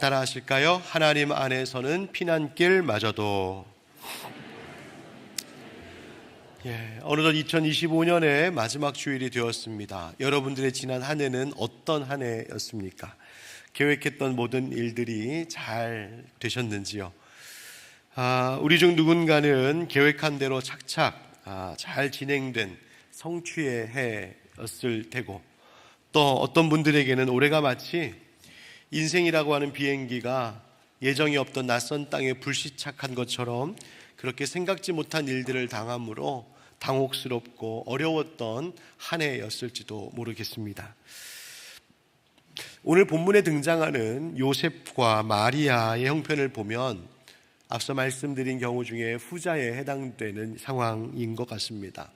따라 하실까요? 하나님 안에서는 피난길마저도. 어느덧 2025년의 마지막 주일이 되었습니다. 여러분들의 지난 한 해는 어떤 한 해였습니까? 계획했던 모든 일들이 잘 되셨는지요? 우리 중 누군가는 계획한 대로 착착 잘 진행된 성취의 해였을 테고, 또 어떤 분들에게는 올해가 마치 인생이라고 하는 비행기가 예정이 없던 낯선 땅에 불시착한 것처럼 그렇게 생각지 못한 일들을 당함으로 당혹스럽고 어려웠던 한 해였을지도 모르겠습니다. 오늘 본문에 등장하는 요셉과 마리아의 형편을 보면 앞서 말씀드린 경우 중에 후자에 해당되는 상황인 것 같습니다.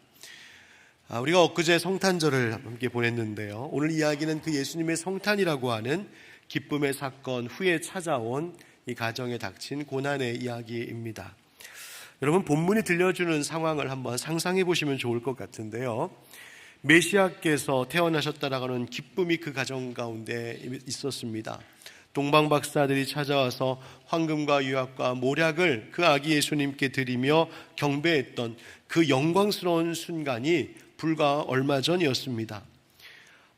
우리가 엊그제 성탄절을 함께 보냈는데요, 오늘 이야기는 그 예수님의 성탄이라고 하는 기쁨의 사건 후에 찾아온 이 가정에 닥친 고난의 이야기입니다. 여러분, 본문이 들려주는 상황을 한번 상상해 보시면 좋을 것 같은데요, 메시아께서 태어나셨다라고 하는 기쁨이 그 가정 가운데 있었습니다. 동방 박사들이 찾아와서 황금과 유약과 모략을 그 아기 예수님께 드리며 경배했던 그 영광스러운 순간이 불과 얼마 전이었습니다.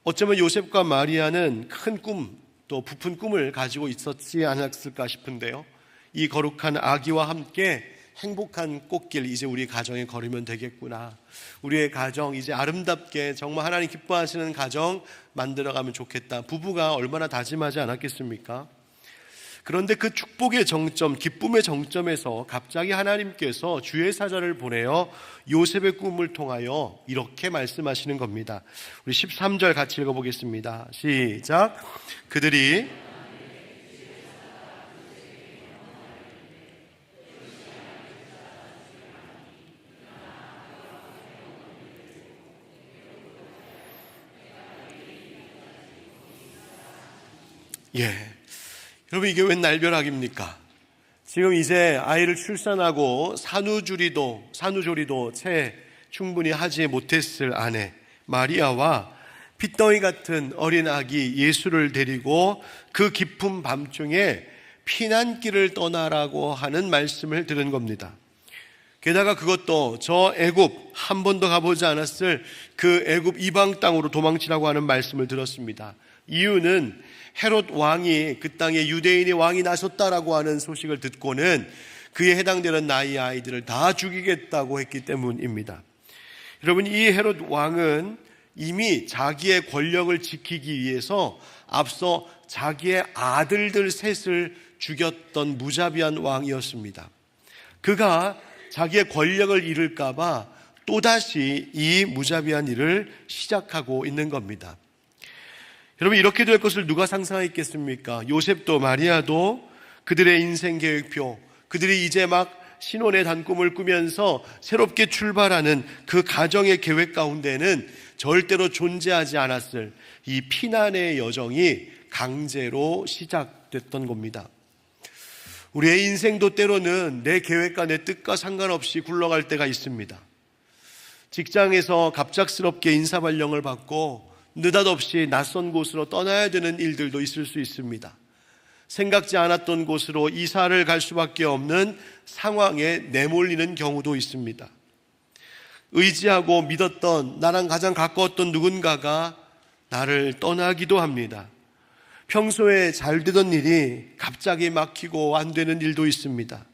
어쩌면 요셉과 마리아는 큰 꿈, 또 부푼 꿈을 가지고 있었지 않았을까 싶은데요, 이 거룩한 아기와 함께 행복한 꽃길 이제 우리 가정에 걸으면 되겠구나, 우리의 가정 이제 아름답게 정말 하나님 기뻐하시는 가정 만들어가면 좋겠다, 부부가 얼마나 다짐하지 않았겠습니까? 그런데 그 축복의 정점, 기쁨의 정점에서 갑자기 하나님께서 주의 사자를 보내어 요셉의 꿈을 통하여 이렇게 말씀하시는 겁니다. 우리 13절 같이 읽어보겠습니다. 시작. 그들이 여러분, 이게 웬 날벼락입니까? 지금 이제 아이를 출산하고 산후조리도 채 충분히 하지 못했을 아내 마리아와 핏덩이 같은 어린 아기 예수를 데리고 그 깊은 밤중에 피난길을 떠나라고 하는 말씀을 들은 겁니다. 게다가 그것도 저 애굽, 한 번도 가보지 않았을 그 애굽 이방 땅으로 도망치라고 하는 말씀을 들었습니다. 이유는 헤롯 왕이, 그 땅에 유대인의 왕이 나섰다라고 하는 소식을 듣고는 그에 해당되는 나이의 아이들을 다 죽이겠다고 했기 때문입니다. 여러분, 이 헤롯 왕은 이미 자기의 권력을 지키기 위해서 앞서 자기의 아들들 셋을 죽였던 무자비한 왕이었습니다. 그가 자기의 권력을 잃을까 봐 또다시 이 무자비한 일을 시작하고 있는 겁니다. 여러분, 이렇게 될 것을 누가 상상했겠습니까? 요셉도 마리아도 그들의 인생 계획표, 그들이 이제 막 신혼의 단꿈을 꾸면서 새롭게 출발하는 그 가정의 계획 가운데는 절대로 존재하지 않았을 이 피난의 여정이 강제로 시작됐던 겁니다. 우리의 인생도 때로는 내 계획과 내 뜻과 상관없이 굴러갈 때가 있습니다. 직장에서 갑작스럽게 인사발령을 받고 느닷없이 낯선 곳으로 떠나야 되는 일들도 있을 수 있습니다. 생각지 않았던 곳으로 이사를 갈 수밖에 없는 상황에 내몰리는 경우도 있습니다. 의지하고 믿었던, 나랑 가장 가까웠던 누군가가 나를 떠나기도 합니다. 평소에 잘 되던 일이 갑자기 막히고 안 되는 일도 있습니다.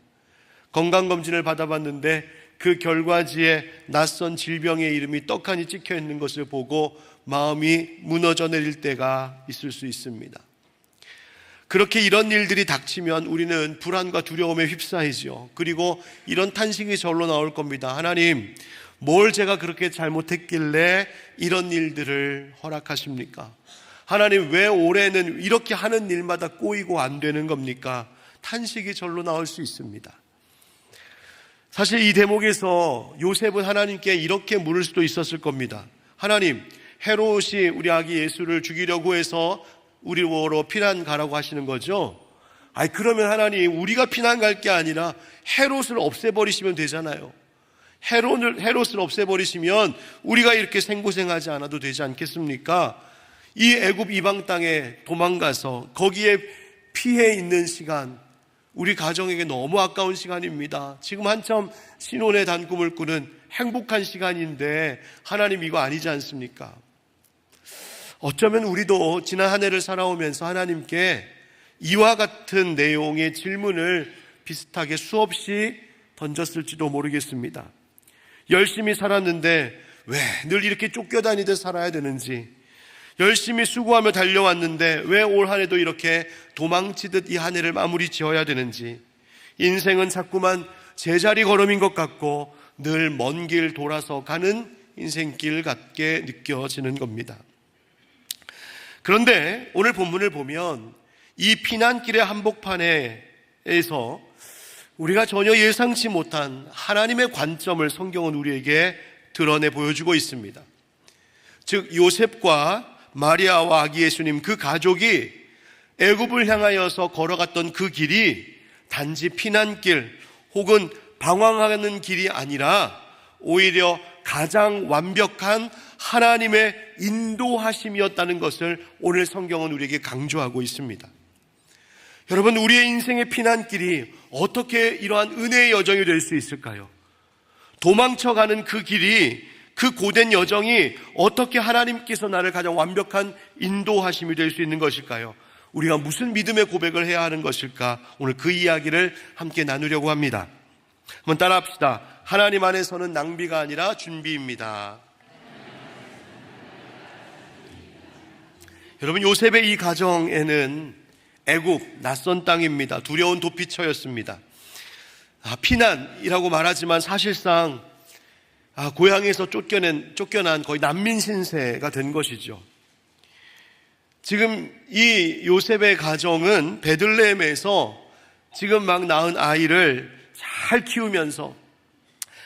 건강검진을 받아봤는데 그 결과지에 낯선 질병의 이름이 떡하니 찍혀 있는 것을 보고 마음이 무너져 내릴 때가 있을 수 있습니다. 그렇게 이런 일들이 닥치면 우리는 불안과 두려움에 휩싸이죠. 그리고 이런 탄식이 절로 나올 겁니다. 하나님, 뭘 제가 그렇게 잘못했길래 이런 일들을 허락하십니까? 하나님, 왜 올해는 이렇게 하는 일마다 꼬이고 안 되는 겁니까? 탄식이 절로 나올 수 있습니다. 사실 이 대목에서 요셉은 하나님께 이렇게 물을 수도 있었을 겁니다. 하나님, 헤롯이 우리 아기 예수를 죽이려고 해서 우리로 피난 가라고 하시는 거죠? 그러면 하나님, 우리가 피난 갈 게 아니라 헤롯을 없애버리시면 되잖아요. 헤롯을 없애버리시면 우리가 이렇게 생고생하지 않아도 되지 않겠습니까? 이 애굽 이방 땅에 도망가서 거기에 피해 있는 시간, 우리 가정에게 너무 아까운 시간입니다. 지금 한참 신혼의 단꿈을 꾸는 행복한 시간인데 하나님 이거 아니지 않습니까? 어쩌면 우리도 지난 한 해를 살아오면서 하나님께 이와 같은 내용의 질문을 비슷하게 수없이 던졌을지도 모르겠습니다. 열심히 살았는데 왜 늘 이렇게 쫓겨다니듯 살아야 되는지, 열심히 수고하며 달려왔는데 왜 올 한 해도 이렇게 도망치듯 이 한 해를 마무리 지어야 되는지, 인생은 자꾸만 제자리 걸음인 것 같고 늘 먼 길 돌아서 가는 인생길 같게 느껴지는 겁니다. 그런데 오늘 본문을 보면 이 피난길의 한복판에서 우리가 전혀 예상치 못한 하나님의 관점을 성경은 우리에게 드러내 보여주고 있습니다. 즉 요셉과 마리아와 아기 예수님 그 가족이 애굽을 향하여서 걸어갔던 그 길이 단지 피난길 혹은 방황하는 길이 아니라 오히려 가장 완벽한 하나님의 인도하심이었다는 것을 오늘 성경은 우리에게 강조하고 있습니다. 여러분, 우리의 인생의 피난길이 어떻게 이러한 은혜의 여정이 될 수 있을까요? 도망쳐가는 그 길이, 그 고된 여정이 어떻게 하나님께서 나를 가장 완벽한 인도하심이 될 수 있는 것일까요? 우리가 무슨 믿음의 고백을 해야 하는 것일까? 오늘 그 이야기를 함께 나누려고 합니다. 한번 따라 합시다. 하나님 안에서는 낭비가 아니라 준비입니다. 여러분, 요셉의 이 가정에는 애굽, 낯선 땅입니다. 두려운 도피처였습니다. 피난이라고 말하지만 사실상 고향에서 쫓겨난 거의 난민 신세가 된 것이죠. 지금 이 요셉의 가정은 베들레헴에서 지금 막 낳은 아이를 잘 키우면서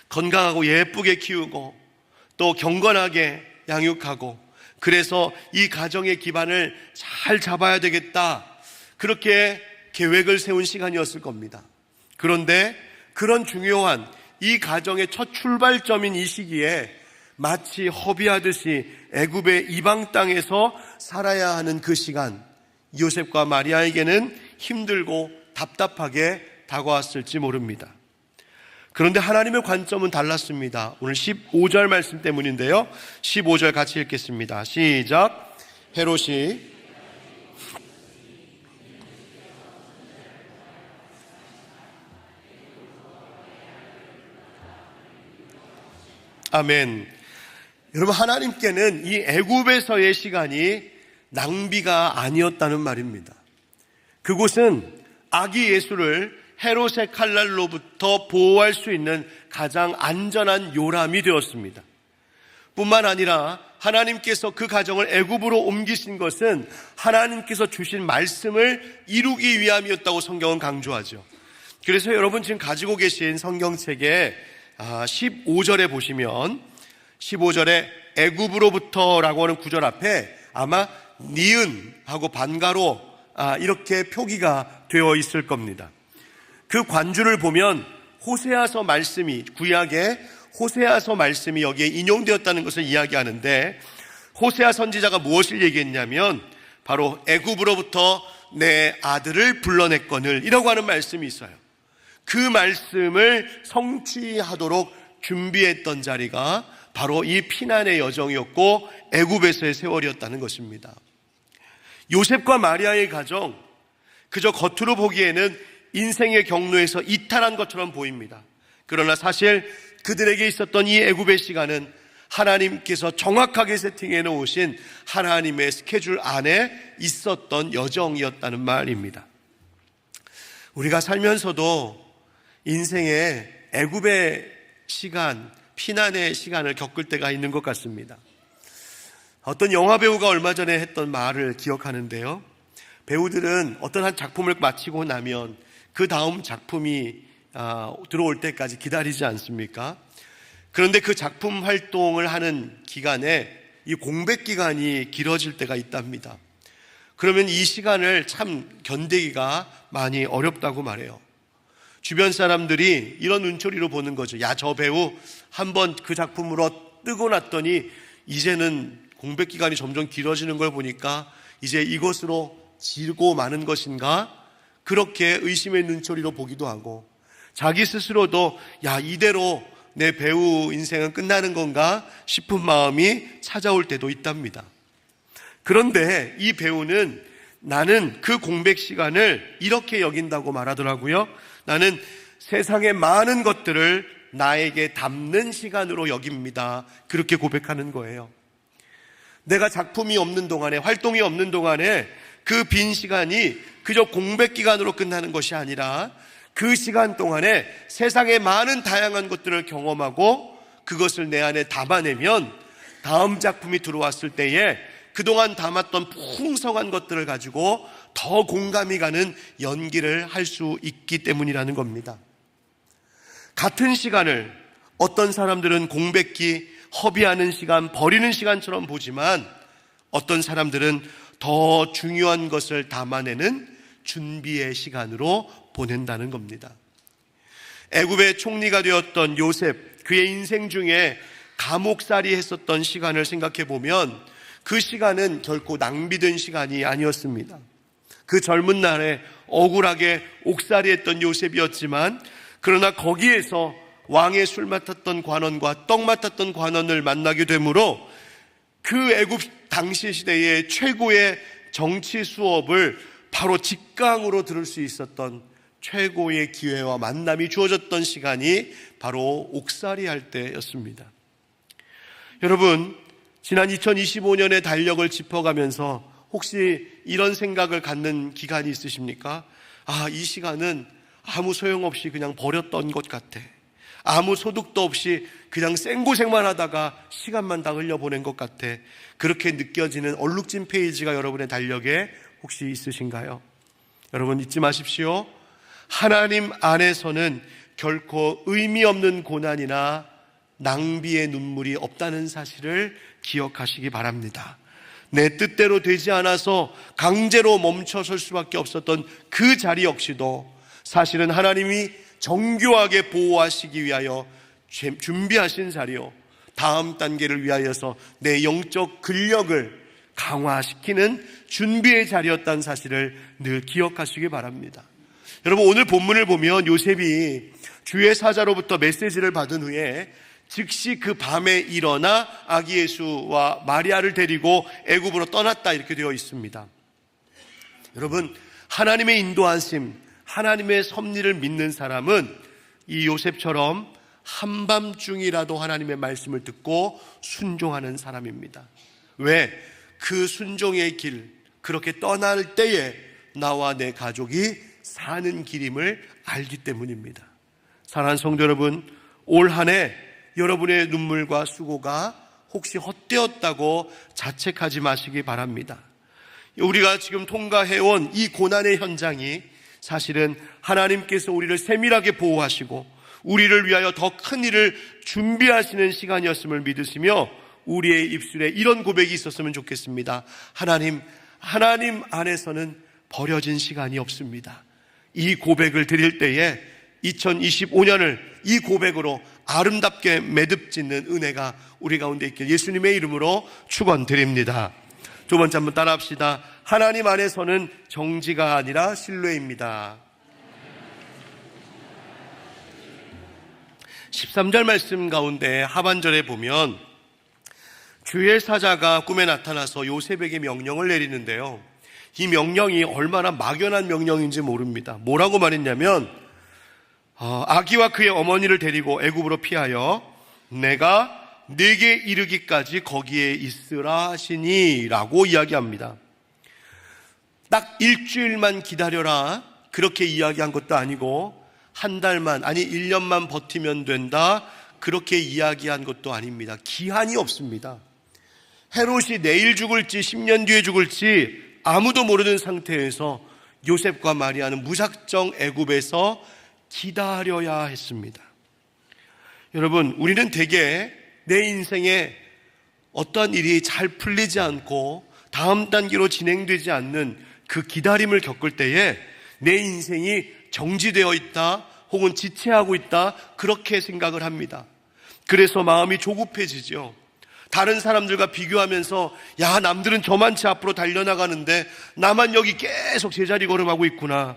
건강하고 예쁘게 키우고 또 경건하게 양육하고, 그래서 이 가정의 기반을 잘 잡아야 되겠다, 그렇게 계획을 세운 시간이었을 겁니다. 그런데 그런 중요한 이 가정의 첫 출발점인 이 시기에 마치 허비하듯이 애굽의 이방 땅에서 살아야 하는 그 시간, 요셉과 마리아에게는 힘들고 답답하게 다가왔을지 모릅니다. 그런데 하나님의 관점은 달랐습니다. 오늘 15절 말씀 때문인데요. 15절 같이 읽겠습니다. 시작. 헤롯이 아멘. 여러분, 하나님께는 이 애굽에서의 시간이 낭비가 아니었다는 말입니다. 그곳은 아기 예수를 헤롯의 칼날로부터 보호할 수 있는 가장 안전한 요람이 되었습니다. 뿐만 아니라 하나님께서 그 가정을 애굽으로 옮기신 것은 하나님께서 주신 말씀을 이루기 위함이었다고 성경은 강조하죠. 그래서 여러분 지금 가지고 계신 성경책에 15절에 보시면 15절에 애굽으로부터라고 하는 구절 앞에 아마 니은하고 반가로 이렇게 표기가 되어 있을 겁니다. 그 관주를 보면 호세아서 말씀이, 구약의 호세아서 말씀이 여기에 인용되었다는 것을 이야기하는데, 호세아 선지자가 무엇을 얘기했냐면 바로 애굽으로부터 내 아들을 불러냈거늘 이라고 하는 말씀이 있어요. 그 말씀을 성취하도록 준비했던 자리가 바로 이 피난의 여정이었고 애굽에서의 세월이었다는 것입니다. 요셉과 마리아의 가정, 그저 겉으로 보기에는 인생의 경로에서 이탈한 것처럼 보입니다. 그러나 사실 그들에게 있었던 이 애굽의 시간은 하나님께서 정확하게 세팅해 놓으신 하나님의 스케줄 안에 있었던 여정이었다는 말입니다. 우리가 살면서도 인생의 애굽의 시간, 피난의 시간을 겪을 때가 있는 것 같습니다. 어떤 영화 배우가 얼마 전에 했던 말을 기억하는데요. 배우들은 어떤 한 작품을 마치고 나면 그 다음 작품이 들어올 때까지 기다리지 않습니까? 그런데 그 작품 활동을 하는 기간에 이 공백 기간이 길어질 때가 있답니다. 그러면 이 시간을 참 견디기가 많이 어렵다고 말해요. 주변 사람들이 이런 눈초리로 보는 거죠. 야, 저 배우 한번 그 작품으로 뜨고 났더니 이제는 공백 기간이 점점 길어지는 걸 보니까 이제 이것으로 지고 마는 것인가? 그렇게 의심의 눈초리로 보기도 하고, 자기 스스로도 야, 이대로 내 배우 인생은 끝나는 건가 싶은 마음이 찾아올 때도 있답니다. 그런데 이 배우는 나는 그 공백 시간을 이렇게 여긴다고 말하더라고요. 나는 세상의 많은 것들을 나에게 담는 시간으로 여깁니다. 그렇게 고백하는 거예요. 내가 작품이 없는 동안에, 활동이 없는 동안에 그 빈 시간이 그저 공백 기간으로 끝나는 것이 아니라 그 시간 동안에 세상의 많은 다양한 것들을 경험하고 그것을 내 안에 담아내면 다음 작품이 들어왔을 때에 그동안 담았던 풍성한 것들을 가지고 더 공감이 가는 연기를 할 수 있기 때문이라는 겁니다. 같은 시간을 어떤 사람들은 공백기, 허비하는 시간, 버리는 시간처럼 보지만 어떤 사람들은 더 중요한 것을 담아내는 준비의 시간으로 보낸다는 겁니다. 애굽의 총리가 되었던 요셉, 그의 인생 중에 감옥살이 했었던 시간을 생각해 보면 그 시간은 결코 낭비된 시간이 아니었습니다. 그 젊은 날에 억울하게 옥살이했던 요셉이었지만, 그러나 거기에서 왕의 술 맡았던 관원과 떡 맡았던 관원을 만나게 되므로 그 애굽 당시 시대의 최고의 정치 수업을 바로 직강으로 들을 수 있었던 최고의 기회와 만남이 주어졌던 시간이 바로 옥살이 할 때였습니다. 여러분, 지난 2025년의 달력을 짚어가면서 혹시 이런 생각을 갖는 기간이 있으십니까? 아, 이 시간은 아무 소용없이 그냥 버렸던 것 같아. 아무 소득도 없이 그냥 생고생만 하다가 시간만 다 흘려보낸 것 같아. 그렇게 느껴지는 얼룩진 페이지가 여러분의 달력에 혹시 있으신가요? 여러분, 잊지 마십시오. 하나님 안에서는 결코 의미 없는 고난이나 낭비의 눈물이 없다는 사실을 기억하시기 바랍니다. 내 뜻대로 되지 않아서 강제로 멈춰설 수밖에 없었던 그 자리 역시도 사실은 하나님이 정교하게 보호하시기 위하여 준비하신 자리요, 다음 단계를 위하여서 내 영적 근력을 강화시키는 준비의 자리였다는 사실을 늘 기억하시기 바랍니다. 여러분, 오늘 본문을 보면 요셉이 주의 사자로부터 메시지를 받은 후에 즉시 그 밤에 일어나 아기 예수와 마리아를 데리고 애굽으로 떠났다, 이렇게 되어 있습니다. 여러분, 하나님의 인도하심, 하나님의 섭리를 믿는 사람은 이 요셉처럼 한밤중이라도 하나님의 말씀을 듣고 순종하는 사람입니다. 왜? 그 순종의 길, 그렇게 떠날 때에 나와 내 가족이 사는 길임을 알기 때문입니다. 사랑하는 성도 여러분, 올 한 해 여러분의 눈물과 수고가 혹시 헛되었다고 자책하지 마시기 바랍니다. 우리가 지금 통과해온 이 고난의 현장이 사실은 하나님께서 우리를 세밀하게 보호하시고 우리를 위하여 더 큰 일을 준비하시는 시간이었음을 믿으시며 우리의 입술에 이런 고백이 있었으면 좋겠습니다. 하나님 안에서는 버려진 시간이 없습니다. 이 고백을 드릴 때에 2025년을 이 고백으로 아름답게 매듭짓는 은혜가 우리 가운데 있길 예수님의 이름으로 축원드립니다. 두 번째 한번 따라합시다. 하나님 안에서는 정지가 아니라 신뢰입니다. 13절 말씀 가운데 하반절에 보면 주의 사자가 꿈에 나타나서 요셉에게 명령을 내리는데요, 이 명령이 얼마나 막연한 명령인지 모릅니다. 뭐라고 말했냐면 아기와 그의 어머니를 데리고 애굽으로 피하여 내가 네게 이르기까지 거기에 있으라 하시니 라고 이야기합니다. 딱 일주일만 기다려라 그렇게 이야기한 것도 아니고 한 달만, 아니 1년만 버티면 된다 그렇게 이야기한 것도 아닙니다. 기한이 없습니다. 헤롯이 내일 죽을지 10년 뒤에 죽을지 아무도 모르는 상태에서 요셉과 마리아는 무작정 애굽에서 기다려야 했습니다. 여러분, 우리는 대개 내 인생에 어떤 일이 잘 풀리지 않고 다음 단계로 진행되지 않는 그 기다림을 겪을 때에 내 인생이 정지되어 있다 혹은 지체하고 있다 그렇게 생각을 합니다. 그래서 마음이 조급해지죠. 다른 사람들과 비교하면서 야, 남들은 저만치 앞으로 달려나가는데 나만 여기 계속 제자리 걸음하고 있구나.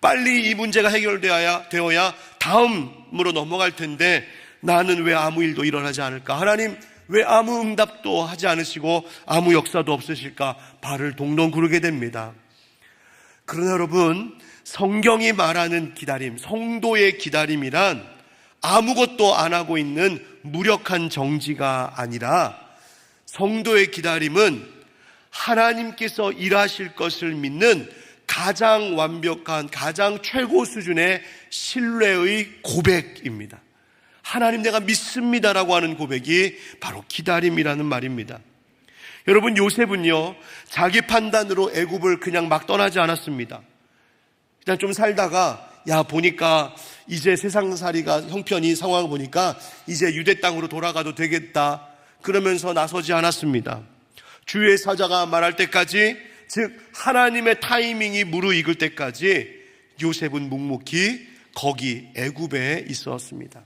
빨리 이 문제가 되어야 다음으로 넘어갈 텐데 나는 왜 아무 일도 일어나지 않을까? 하나님 왜 아무 응답도 하지 않으시고 아무 역사도 없으실까? 발을 동동 구르게 됩니다. 그러나 여러분, 성경이 말하는 기다림, 성도의 기다림이란 아무것도 안 하고 있는 무력한 정지가 아니라, 성도의 기다림은 하나님께서 일하실 것을 믿는 가장 완벽한, 가장 최고 수준의 신뢰의 고백입니다. 하나님 내가 믿습니다라고 하는 고백이 바로 기다림이라는 말입니다. 여러분, 요셉은요 자기 판단으로 애굽을 그냥 막 떠나지 않았습니다. 그냥 좀 살다가 보니까 이제 세상살이가 형편이 상황을 보니까 이제 유대 땅으로 돌아가도 되겠다 그러면서 나서지 않았습니다. 주의 사자가 말할 때까지, 즉 하나님의 타이밍이 무르익을 때까지 요셉은 묵묵히 거기 애굽에 있었습니다.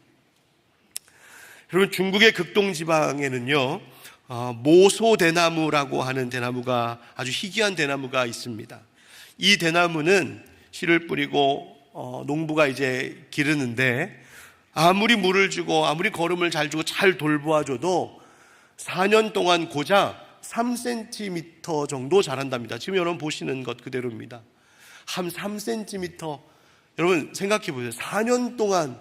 여러분, 중국의 극동지방에는요 모소대나무라고 하는 대나무가, 아주 희귀한 대나무가 있습니다. 이 대나무는 씨를 뿌리고 농부가 이제 기르는데, 아무리 물을 주고 아무리 거름을 잘 주고 잘 돌보아줘도 4년 동안 고작 3cm 정도 자란답니다. 지금 여러분 보시는 것 그대로입니다. 한 3cm. 여러분 생각해 보세요. 4년 동안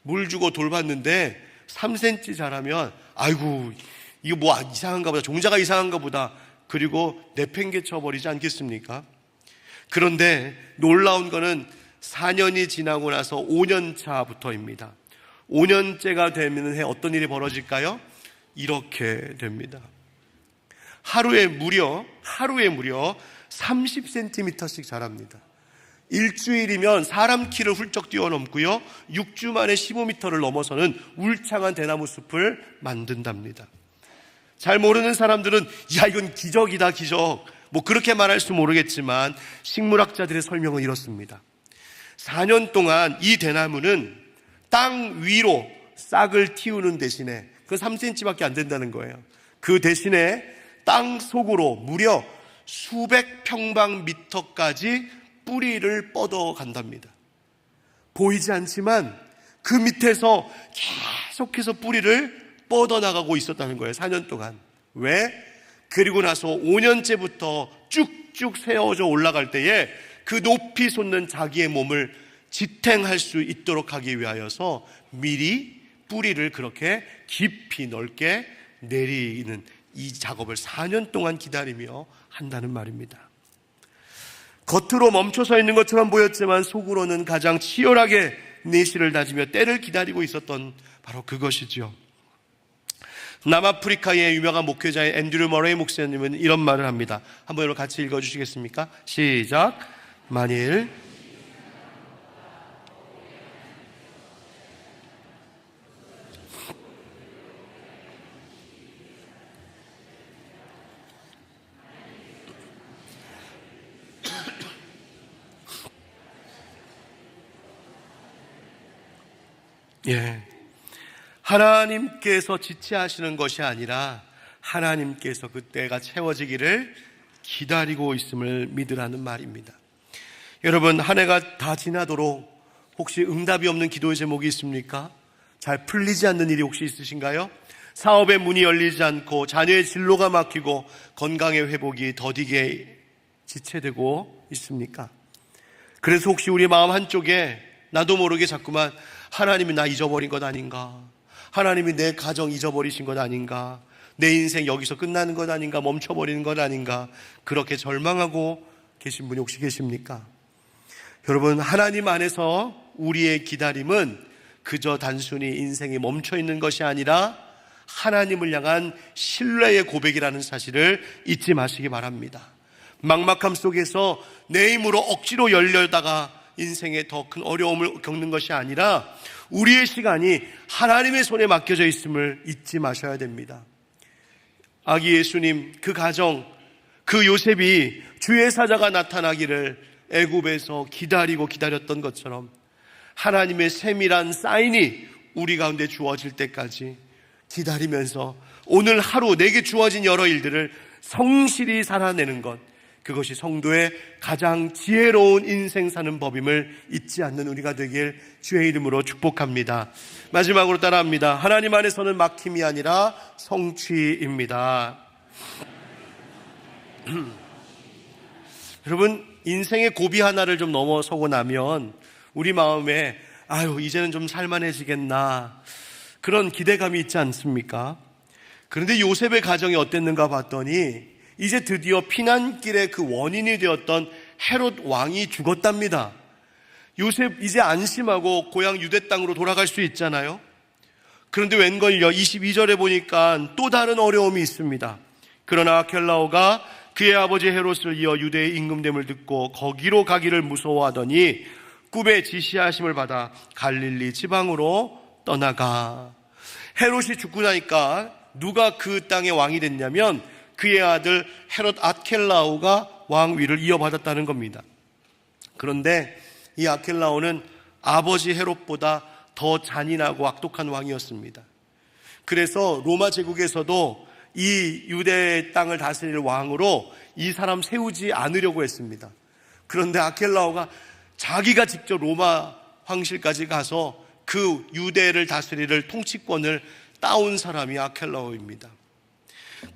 물 주고 돌봤는데 3cm 자라면 아이고 이거 뭐 이상한가 보다, 종자가 이상한가 보다, 그리고 내팽개쳐 버리지 않겠습니까? 그런데 놀라운 거는 4년이 지나고 나서 5년 차부터입니다. 5년째가 되면 어떤 일이 벌어질까요? 이렇게 됩니다. 하루에 무려 30cm씩 자랍니다. 일주일이면 사람 키를 훌쩍 뛰어넘고요, 6주 만에 15m를 넘어서는 울창한 대나무 숲을 만든답니다. 잘 모르는 사람들은 이건 기적이다, 기적, 뭐 그렇게 말할 수 모르겠지만 식물학자들의 설명은 이렇습니다. 4년 동안 이 대나무는 땅 위로 싹을 틔우는 대신에, 그 3cm밖에 안 된다는 거예요. 그 대신에 땅 속으로 무려 수백 평방미터까지 뿌리를 뻗어 간답니다. 보이지 않지만 그 밑에서 계속해서 뿌리를 뻗어나가고 있었다는 거예요. 4년 동안. 왜? 그리고 나서 5년째부터 쭉쭉 세워져 올라갈 때에 그 높이 솟는 자기의 몸을 지탱할 수 있도록 하기 위하여서 미리 뿌리를 그렇게 깊이 넓게 내리는 이 작업을 4년 동안 기다리며 한다는 말입니다. 겉으로 멈춰서 있는 것처럼 보였지만 속으로는 가장 치열하게 내실을 다지며 때를 기다리고 있었던 바로 그것이죠. 남아프리카의 유명한 목회자인 앤드류 머레이 목사님은 이런 말을 합니다. 한번 여러분 같이 읽어주시겠습니까? 시작. 만일 하나님께서 지체하시는 것이 아니라 하나님께서 그때가 채워지기를 기다리고 있음을 믿으라는 말입니다. 여러분, 한 해가 다 지나도록 혹시 응답이 없는 기도의 제목이 있습니까? 잘 풀리지 않는 일이 혹시 있으신가요? 사업의 문이 열리지 않고 자녀의 진로가 막히고 건강의 회복이 더디게 지체되고 있습니까? 그래서 혹시 우리 마음 한쪽에 나도 모르게 자꾸만 하나님이 나 잊어버린 것 아닌가, 하나님이 내 가정 잊어버리신 것 아닌가, 내 인생 여기서 끝나는 것 아닌가, 멈춰버리는 것 아닌가, 그렇게 절망하고 계신 분이 혹시 계십니까? 여러분, 하나님 안에서 우리의 기다림은 그저 단순히 인생이 멈춰있는 것이 아니라 하나님을 향한 신뢰의 고백이라는 사실을 잊지 마시기 바랍니다. 막막함 속에서 내 힘으로 억지로 열려다가 인생에 더 큰 어려움을 겪는 것이 아니라 우리의 시간이 하나님의 손에 맡겨져 있음을 잊지 마셔야 됩니다. 아기 예수님, 그 가정, 그 요셉이 주의 사자가 나타나기를 애굽에서 기다렸던 것처럼 하나님의 세밀한 사인이 우리 가운데 주어질 때까지 기다리면서 오늘 하루 내게 주어진 여러 일들을 성실히 살아내는 것, 그것이 성도의 가장 지혜로운 인생 사는 법임을 잊지 않는 우리가 되길 주의 이름으로 축복합니다. 마지막으로 따라합니다. 하나님 안에서는 막힘이 아니라 성취입니다. 여러분, 인생의 고비 하나를 좀 넘어서고 나면 우리 마음에 이제는 좀 살만해지겠나, 그런 기대감이 있지 않습니까? 그런데 요셉의 가정이 어땠는가 봤더니 이제 드디어 피난길의 그 원인이 되었던 헤롯 왕이 죽었답니다. 요셉 이제 안심하고 고향 유대 땅으로 돌아갈 수 있잖아요. 그런데 웬걸요, 22절에 보니까 또 다른 어려움이 있습니다. 그러나 아켈라오가 그의 아버지 헤롯을 이어 유대의 임금됨을 듣고 거기로 가기를 무서워하더니 꿈에 지시하심을 받아 갈릴리 지방으로 떠나가. 헤롯이 죽고 나니까 누가 그 땅의 왕이 됐냐면 그의 아들 헤롯 아켈라오가 왕위를 이어받았다는 겁니다. 그런데 이 아켈라오는 아버지 헤롯보다 더 잔인하고 악독한 왕이었습니다. 그래서 로마 제국에서도 이 유대 땅을 다스릴 왕으로 이 사람 세우지 않으려고 했습니다. 그런데 아켈라오가 자기가 직접 로마 황실까지 가서 그 유대를 다스릴 통치권을 따온 사람이 아켈라오입니다.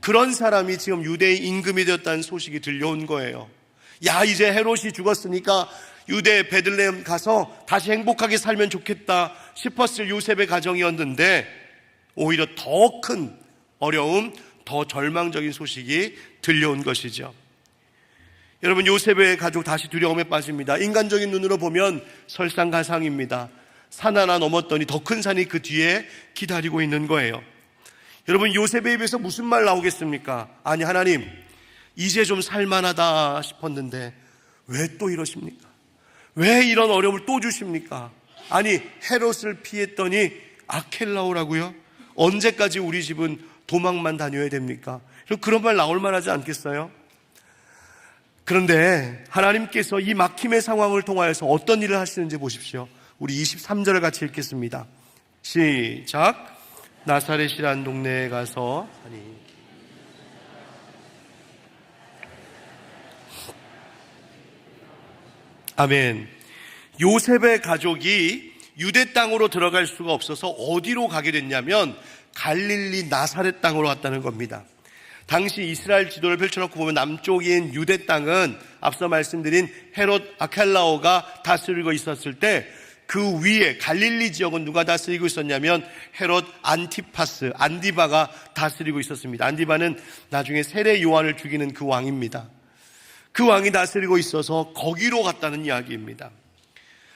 그런 사람이 지금 유대의 임금이 되었다는 소식이 들려온 거예요. 이제 헤롯이 죽었으니까 유대 베들레헴 가서 다시 행복하게 살면 좋겠다 싶었을 요셉의 가정이었는데 오히려 더 큰 어려움, 더 절망적인 소식이 들려온 것이죠. 여러분, 요셉의 가족 다시 두려움에 빠집니다. 인간적인 눈으로 보면 설상가상입니다. 산 하나 넘었더니 더 큰 산이 그 뒤에 기다리고 있는 거예요. 여러분, 요셉의 입에서 무슨 말 나오겠습니까? 아니, 하나님, 이제 좀 살만하다 싶었는데 왜 또 이러십니까? 왜 이런 어려움을 또 주십니까? 아니, 헤롯을 피했더니 아켈라오라고요? 언제까지 우리 집은 도망만 다녀야 됩니까? 그런 말 나올 만하지 않겠어요? 그런데 하나님께서 이 막힘의 상황을 통하여서 어떤 일을 하시는지 보십시오. 우리 23절을 같이 읽겠습니다. 시작. 나사렛이란 동네에 가서 아멘. 요셉의 가족이 유대 땅으로 들어갈 수가 없어서 어디로 가게 됐냐면 갈릴리 나사렛 땅으로 왔다는 겁니다. 당시 이스라엘 지도를 펼쳐놓고 보면 남쪽인 유대 땅은 앞서 말씀드린 헤롯 아켈라오가 다스리고 있었을 때 그 위에 갈릴리 지역은 누가 다스리고 있었냐면 헤롯 안디바가 다스리고 있었습니다. 안디바는 나중에 세례 요한을 죽이는 그 왕입니다. 그 왕이 다스리고 있어서 거기로 갔다는 이야기입니다.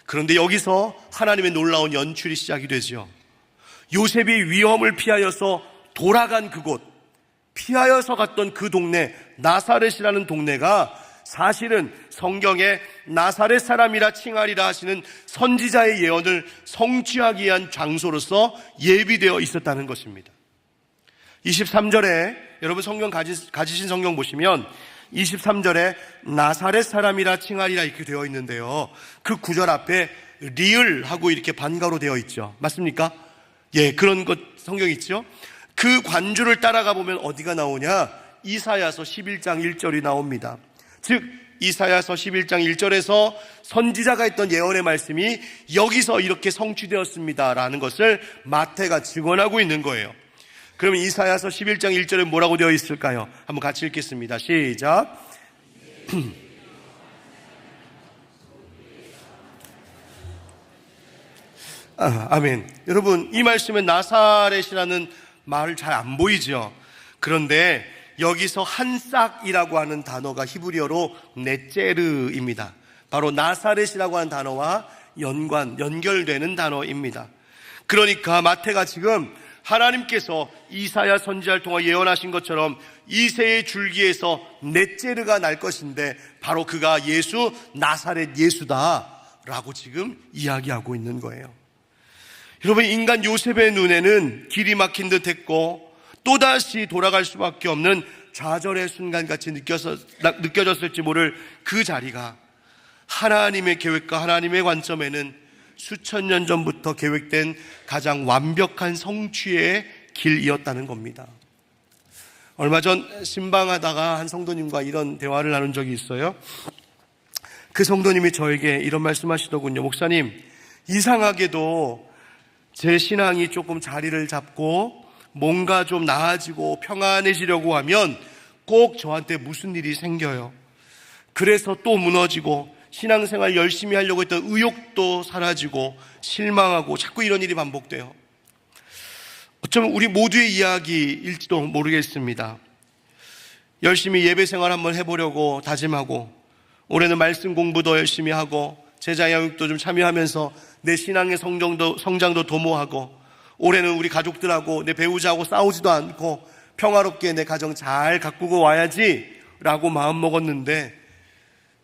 그런데 여기서 하나님의 놀라운 연출이 시작이 되죠. 요셉이 위험을 피하여서 돌아간 그곳, 피하여서 갔던 그 동네, 나사렛이라는 동네가 사실은 성경에 나사렛 사람이라 칭하리라 하시는 선지자의 예언을 성취하기 위한 장소로서 예비되어 있었다는 것입니다. 23절에 여러분 성경 가지신 성경 보시면 23절에 나사렛 사람이라 칭하리라 이렇게 되어 있는데요, 그 구절 앞에 리을하고 이렇게 반가로 되어 있죠. 맞습니까? 그런 것 성경 있죠. 그 관주를 따라가 보면 어디가 나오냐? 이사야서 11장 1절이 나옵니다. 즉 이사야서 11장 1절에서 선지자가 했던 예언의 말씀이 여기서 이렇게 성취되었습니다 라는 것을 마태가 증언하고 있는 거예요. 그러면 이사야서 11장 1절에 뭐라고 되어 있을까요? 한번 같이 읽겠습니다. 시작. 아멘. 여러분, 이 말씀에 나사렛이라는 말 잘 안 보이죠? 그런데 여기서 한싹이라고 하는 단어가 히브리어로 네제르입니다. 바로 나사렛이라고 하는 단어와 연결되는 단어입니다. 그러니까 마태가 지금 하나님께서 이사야 선지자를 통해 예언하신 것처럼 이새의 줄기에서 네제르가 날 것인데 바로 그가 예수, 나사렛 예수다라고 지금 이야기하고 있는 거예요. 여러분, 인간 요셉의 눈에는 길이 막힌 듯 했고 또다시 돌아갈 수밖에 없는 좌절의 순간같이 느껴졌을지 모를 그 자리가 하나님의 계획과 하나님의 관점에는 수천 년 전부터 계획된 가장 완벽한 성취의 길이었다는 겁니다. 얼마 전 신방하다가 한 성도님과 이런 대화를 나눈 적이 있어요. 그 성도님이 저에게 이런 말씀하시더군요. 목사님, 이상하게도 제 신앙이 조금 자리를 잡고 뭔가 좀 나아지고 평안해지려고 하면 꼭 저한테 무슨 일이 생겨요. 그래서 또 무너지고 신앙생활 열심히 하려고 했던 의욕도 사라지고 실망하고 자꾸 이런 일이 반복돼요. 어쩌면 우리 모두의 이야기일지도 모르겠습니다. 열심히 예배생활 한번 해보려고 다짐하고, 올해는 말씀 공부도 열심히 하고 제자양육도 좀 참여하면서 내 신앙의 성장도 도모하고, 올해는 우리 가족들하고 내 배우자하고 싸우지도 않고 평화롭게 내 가정 잘 가꾸고 와야지 라고 마음먹었는데,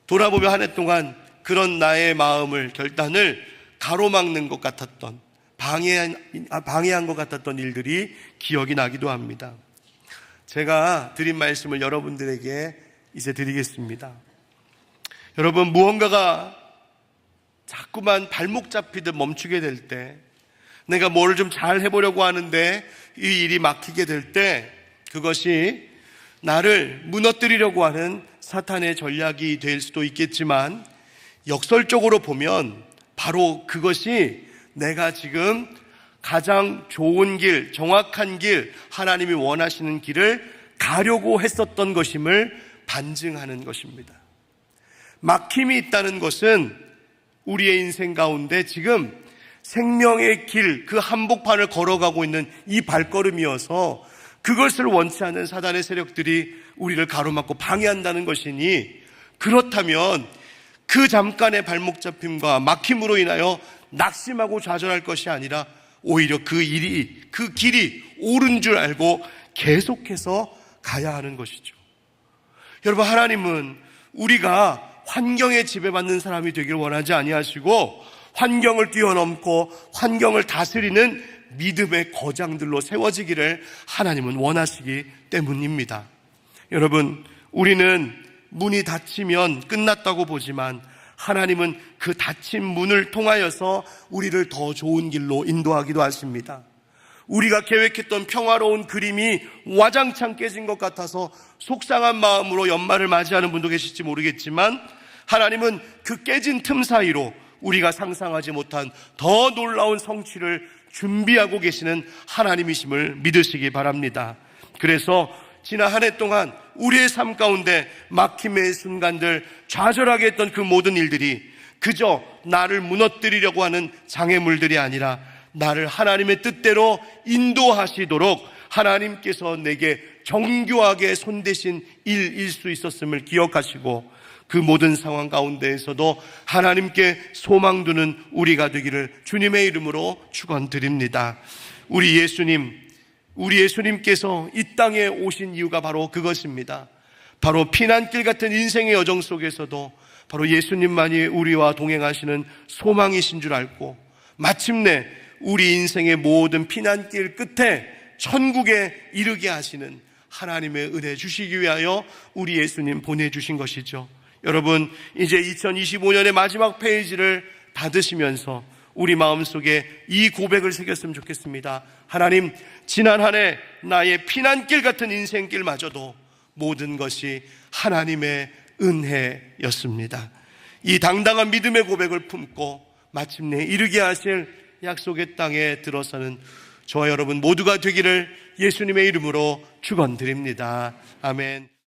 돌아보면 한 해 동안 그런 나의 마음을, 결단을 가로막는 것 같았던, 방해한 것 같았던 일들이 기억이 나기도 합니다. 제가 드린 말씀을 여러분들에게 이제 드리겠습니다. 여러분, 무언가가 자꾸만 발목 잡히듯 멈추게 될 때, 내가 뭘 좀 잘 해보려고 하는데 이 일이 막히게 될 때, 그것이 나를 무너뜨리려고 하는 사탄의 전략이 될 수도 있겠지만, 역설적으로 보면 바로 그것이 내가 지금 가장 좋은 길, 정확한 길, 하나님이 원하시는 길을 가려고 했었던 것임을 반증하는 것입니다. 막힘이 있다는 것은 우리의 인생 가운데 지금 생명의 길, 그 한복판을 걸어가고 있는 이 발걸음이어서 그것을 원치 않는 사단의 세력들이 우리를 가로막고 방해한다는 것이니, 그렇다면 그 잠깐의 발목 잡힘과 막힘으로 인하여 낙심하고 좌절할 것이 아니라 오히려 그 길이 옳은 줄 알고 계속해서 가야 하는 것이죠. 여러분, 하나님은 우리가 환경에 지배받는 사람이 되길 원하지 아니하시고, 환경을 뛰어넘고 환경을 다스리는 믿음의 거장들로 세워지기를 하나님은 원하시기 때문입니다. 여러분, 우리는 문이 닫히면 끝났다고 보지만 하나님은 그 닫힌 문을 통하여서 우리를 더 좋은 길로 인도하기도 하십니다. 우리가 계획했던 평화로운 그림이 와장창 깨진 것 같아서 속상한 마음으로 연말을 맞이하는 분도 계실지 모르겠지만, 하나님은 그 깨진 틈 사이로 우리가 상상하지 못한 더 놀라운 성취를 준비하고 계시는 하나님이심을 믿으시기 바랍니다. 그래서 지난 한 해 동안 우리의 삶 가운데 막힘의 순간들, 좌절하게 했던 그 모든 일들이 그저 나를 무너뜨리려고 하는 장애물들이 아니라 나를 하나님의 뜻대로 인도하시도록 하나님께서 내게 정교하게 손대신 일일 수 있었음을 기억하시고, 그 모든 상황 가운데에서도 하나님께 소망 두는 우리가 되기를 주님의 이름으로 축원드립니다. 우리 예수님께서 이 땅에 오신 이유가 바로 그것입니다. 바로 피난길 같은 인생의 여정 속에서도 바로 예수님만이 우리와 동행하시는 소망이신 줄 알고, 마침내 우리 인생의 모든 피난길 끝에 천국에 이르게 하시는 하나님의 은혜 주시기 위하여 우리 예수님 보내주신 것이죠. 여러분, 이제 2025년의 마지막 페이지를 닫으시면서 우리 마음속에 이 고백을 새겼으면 좋겠습니다. 하나님, 지난 한 해 나의 피난길 같은 인생길마저도 모든 것이 하나님의 은혜였습니다. 이 당당한 믿음의 고백을 품고 마침내 이르게 하실 약속의 땅에 들어서는 저와 여러분 모두가 되기를 예수님의 이름으로 축원드립니다. 아멘.